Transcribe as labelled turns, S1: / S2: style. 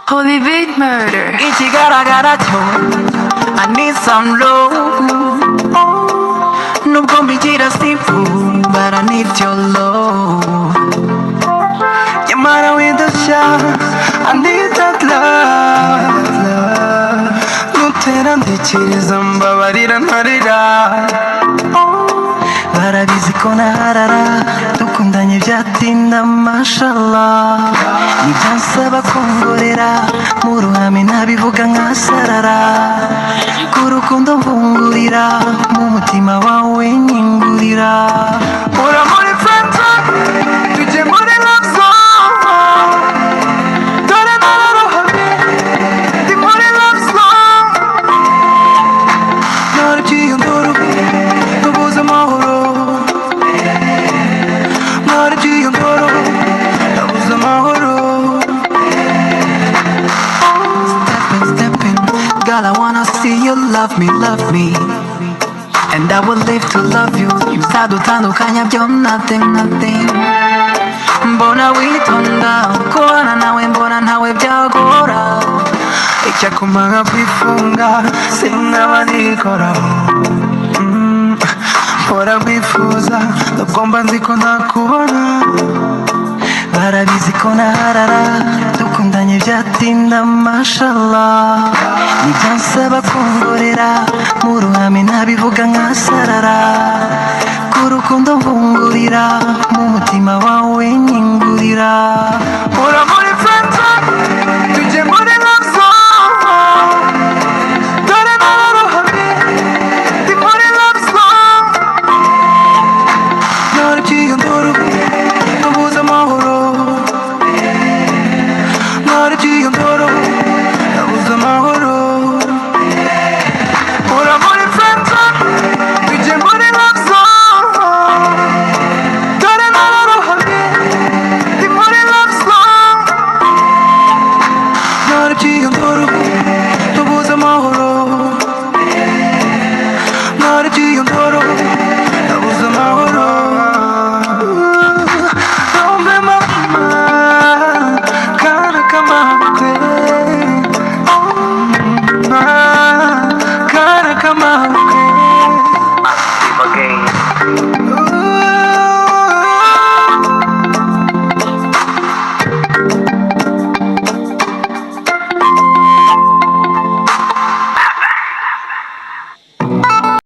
S1: Holy big murder.
S2: Ichi gotta I need some love. Nubwo mbigira simple, but I need your love. Nyamara widashya, I need that love. Nutera ntekereza mbabarira ntarira. Barabizi ko naharara, dukundanye byatinda mashallah. Nibyansaba kongorera, mu ruhame ntabivuga nkasarara. Ku rukundo mvungurira, mu mutima wawe nyingurira. Ura muri fanta, tujye muri love song. Dore nararohamye, ndi muri love song. Naragiye ndoro, nabuze amahoro. Naragiye ndoro, nabuze amahoro. Stepping, girl, I wanna see you love me. And I will live to love you. Ibitadutandukanya byo nothing. Mbona witonda, kubana nawe mbona ntawe byagora. Icyakumara kwifunga, sinaba nikoraho. Mpora nkwifuza, ndagomba nzi ko ntakubona. Barabizi ko naharara, dukundanye byatinda mashallah. Nibyansaba kongorera, mu ruhame ntabivuga nkasarara. Ku rukundo mvungurira, mu mutima wawe nyingurira. Ura muri fanta, tujye muri love song. Dore nararohamye, ndi muri love song. Naragiye ndoro, nabuze amahoro. Naragiye ndoro, nabuze amahoro. Ura muri fanta, tujye muri love song. Dore nararohamye, ndi muri love song. Naragiye ndoro, nabuze amahoro. Naragiye ndoro.